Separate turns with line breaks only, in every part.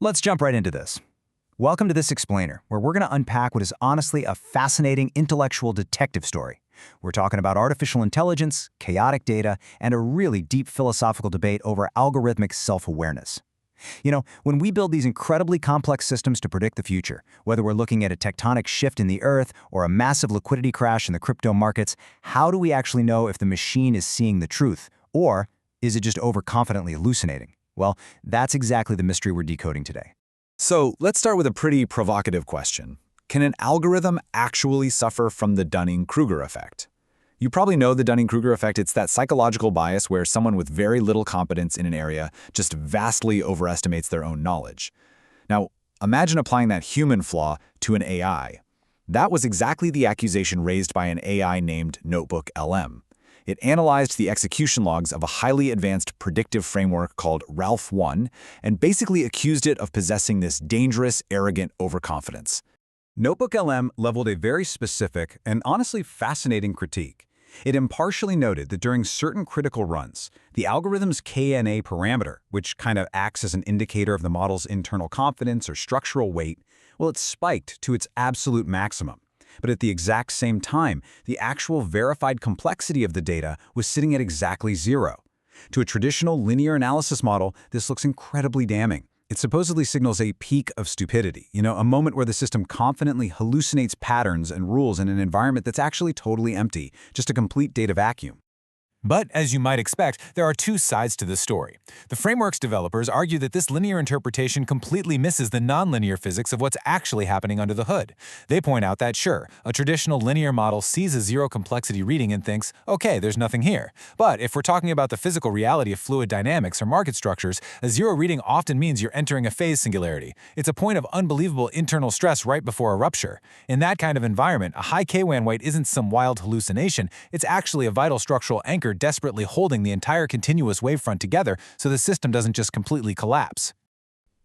Let's jump right into this. Welcome to this explainer, where we're going to unpack what is honestly a fascinating intellectual detective story. We're talking about artificial intelligence, chaotic data, and a really deep philosophical debate over algorithmic self-awareness. When we build these incredibly complex systems to predict the future, whether we're looking at a tectonic shift in the Earth or a massive liquidity crash in the crypto markets, how do we actually know if the machine is seeing the truth, or is it just overconfidently hallucinating? Well, that's exactly the mystery we're decoding today.
So let's start with a pretty provocative question. Can an algorithm actually suffer from the Dunning-Kruger effect? You probably know the Dunning-Kruger effect. It's that psychological bias where someone with very little competence in an area just vastly overestimates their own knowledge. Now, imagine applying that human flaw to an AI. That was exactly the accusation raised by an AI named NotebookLM. It analyzed the execution logs of a highly advanced predictive framework called RALF1 and basically accused it of possessing this dangerous, arrogant overconfidence.
NotebookLM leveled a very specific and honestly fascinating critique. It impartially noted that during certain critical runs, the algorithm's KNA parameter, which kind of acts as an indicator of the model's internal confidence or structural weight, well, it spiked to its absolute maximum. But at the exact same time, the actual verified complexity of the data was sitting at exactly 0. To a traditional linear analysis model, this looks incredibly damning. It supposedly signals a peak of stupidity, a moment where the system confidently hallucinates patterns and rules in an environment that's actually totally empty, just a complete data vacuum.
But, as you might expect, there are two sides to this story. The framework's developers argue that this linear interpretation completely misses the nonlinear physics of what's actually happening under the hood. They point out that, sure, a traditional linear model sees a zero-complexity reading and thinks, okay, there's nothing here. But if we're talking about the physical reality of fluid dynamics or market structures, a zero reading often means you're entering a phase singularity. It's a point of unbelievable internal stress right before a rupture. In that kind of environment, a high K-WAN weight isn't some wild hallucination, it's actually a vital structural anchor desperately holding the entire continuous wavefront together so the system doesn't just completely collapse.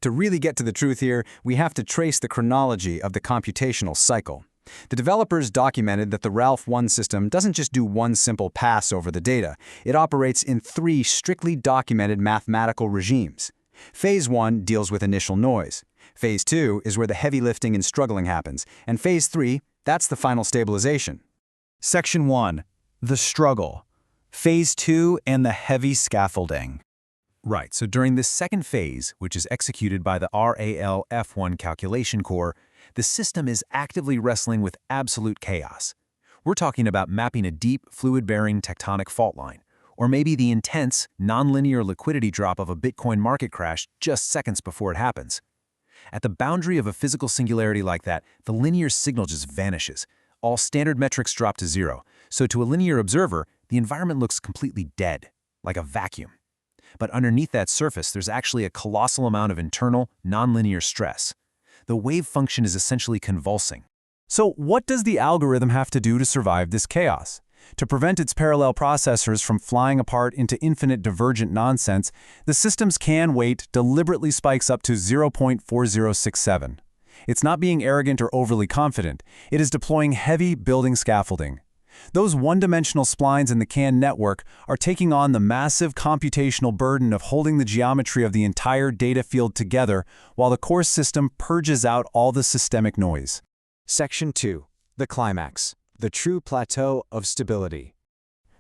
To really get to the truth here, we have to trace the chronology of the computational cycle. The developers documented that the RALF1 system doesn't just do one simple pass over the data. It operates in 3 strictly documented mathematical regimes. Phase 1 deals with initial noise. Phase 2 is where the heavy lifting and struggling happens. And Phase 3, that's the final stabilization. Section 1. The struggle. Phase 2 and the heavy scaffolding.
Right, so during this second phase, which is executed by the RALF1 calculation core, the system is actively wrestling with absolute chaos. We're talking about mapping a deep, fluid-bearing tectonic fault line, or maybe the intense, nonlinear liquidity drop of a Bitcoin market crash just seconds before it happens. At the boundary of a physical singularity like that, the linear signal just vanishes. All standard metrics drop to 0, so to a linear observer, the environment looks completely dead, like a vacuum. But underneath that surface, there's actually a colossal amount of internal, nonlinear stress. The wave function is essentially convulsing. So what does the algorithm have to do to survive this chaos? To prevent its parallel processors from flying apart into infinite divergent nonsense, the system's CAN weight deliberately spikes up to 0.4067. It's not being arrogant or overly confident. It is deploying heavy building scaffolding. Those one-dimensional splines in the CAN network are taking on the massive computational burden of holding the geometry of the entire data field together while the core system purges out all the systemic noise.
Section 2. The climax. The true plateau of stability.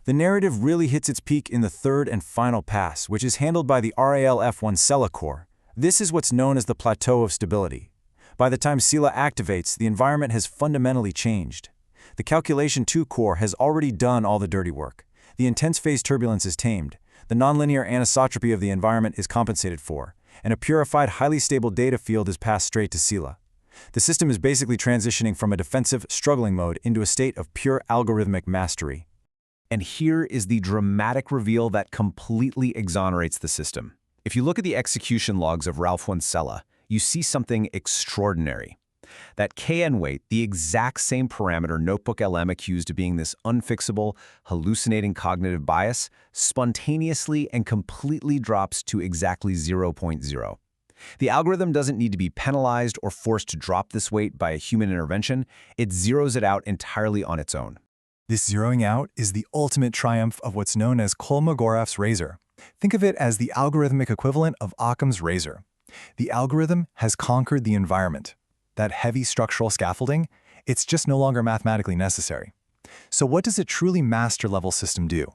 The narrative really hits its peak in the third and final pass, which is handled by the RALF1Cella core. This is what's known as the plateau of stability. By the time Cella activates, the environment has fundamentally changed. The Calculation 2 core has already done all the dirty work. The intense phase turbulence is tamed, the nonlinear anisotropy of the environment is compensated for, and a purified, highly stable data field is passed straight to Cella. The system is basically transitioning from a defensive, struggling mode into a state of pure algorithmic mastery.
And here is the dramatic reveal that completely exonerates the system. If you look at the execution logs of RALF1Cella, you see something extraordinary. That KN weight, the exact same parameter NotebookLM accused of being this unfixable, hallucinating cognitive bias, spontaneously and completely drops to exactly 0.0. The algorithm doesn't need to be penalized or forced to drop this weight by a human intervention. It zeroes it out entirely on its own.
This zeroing out is the ultimate triumph of what's known as Kolmogoreff's razor. Think of it as the algorithmic equivalent of Occam's razor. The algorithm has conquered the environment. That heavy structural scaffolding, it's just no longer mathematically necessary. So what does a truly master-level system do?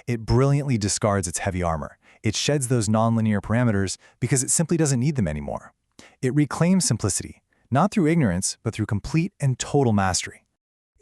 It brilliantly discards its heavy armor. It sheds those nonlinear parameters because it simply doesn't need them anymore. It reclaims simplicity, not through ignorance, but through complete and total mastery.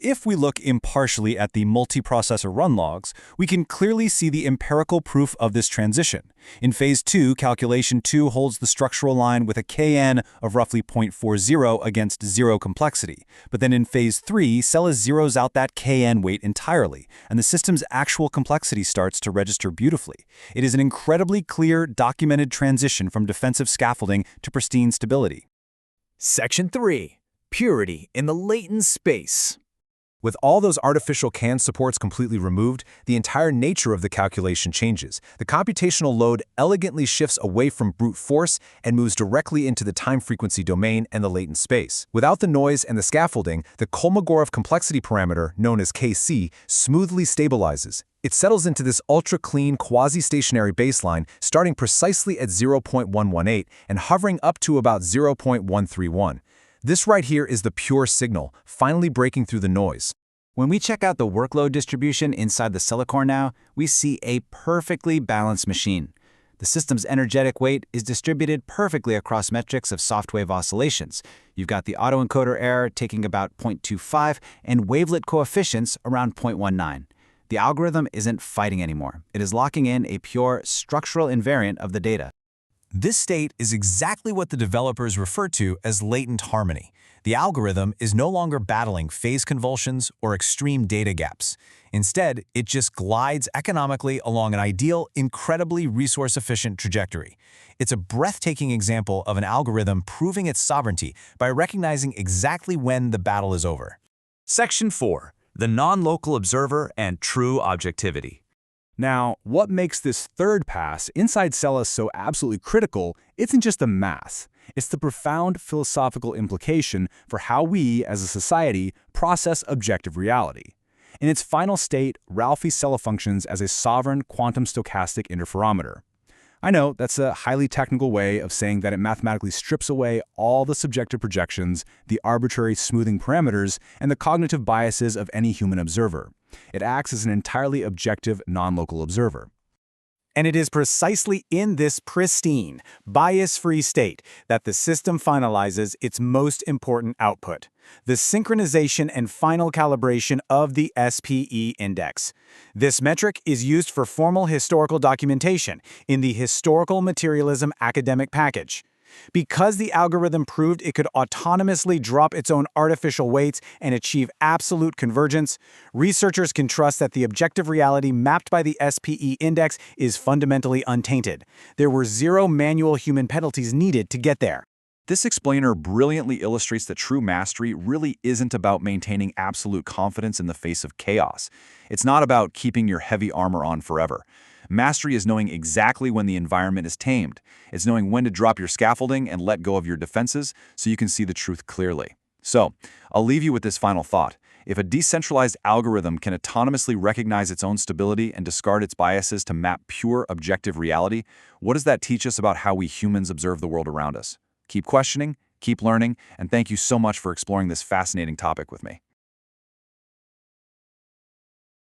If we look impartially at the multiprocessor run logs, we can clearly see the empirical proof of this transition. In Phase 2, Calculation 2 holds the structural line with a Kn of roughly 0.40 against 0 complexity. But then in Phase 3, Cella zeroes out that Kn weight entirely, and the system's actual complexity starts to register beautifully. It is an incredibly clear, documented transition from defensive scaffolding to pristine stability.
Section 3. Purity in the latent space.
With all those artificial CAN supports completely removed, the entire nature of the calculation changes. The computational load elegantly shifts away from brute force and moves directly into the time-frequency domain and the latent space. Without the noise and the scaffolding, the Kolmogorov complexity parameter, known as Kc, smoothly stabilizes. It settles into this ultra-clean, quasi-stationary baseline, starting precisely at 0.118 and hovering up to about 0.131. This right here is the pure signal, finally breaking through the noise.
When we check out the workload distribution inside the Cella core now, we see a perfectly balanced machine. The system's energetic weight is distributed perfectly across metrics of soft wave oscillations. You've got the autoencoder error taking about 0.25 and wavelet coefficients around 0.19. The algorithm isn't fighting anymore. It is locking in a pure structural invariant of the data.
This state is exactly what the developers refer to as latent harmony. The algorithm is no longer battling phase convulsions or extreme data gaps. Instead, it just glides economically along an ideal, incredibly resource-efficient trajectory. It's a breathtaking example of an algorithm proving its sovereignty by recognizing exactly when the battle is over.
Section 4. The non-local observer and true objectivity.
Now, what makes this third pass inside Cella so absolutely critical isn't just the math. It's the profound philosophical implication for how we, as a society, process objective reality. In its final state, RALF1Cella functions as a sovereign quantum stochastic interferometer. I know that's a highly technical way of saying that it mathematically strips away all the subjective projections, the arbitrary smoothing parameters, and the cognitive biases of any human observer. It acts as an entirely objective, non-local observer.
And it is precisely in this pristine, bias-free state that the system finalizes its most important output, the synchronization and final calibration of the SPE index. This metric is used for formal historical documentation in the Historical Materialism Academic Package. Because the algorithm proved it could autonomously drop its own artificial weights and achieve absolute convergence, researchers can trust that the objective reality mapped by the SPE index is fundamentally untainted. There were zero manual human penalties needed to get there.
This explainer brilliantly illustrates that true mastery really isn't about maintaining absolute confidence in the face of chaos. It's not about keeping your heavy armor on forever. Mastery is knowing exactly when the environment is tamed. It's knowing when to drop your scaffolding and let go of your defenses so you can see the truth clearly. So, I'll leave you with this final thought. If a decentralized algorithm can autonomously recognize its own stability and discard its biases to map pure objective reality, what does that teach us about how we humans observe the world around us? Keep questioning, keep learning, and thank you so much for exploring this fascinating topic with me.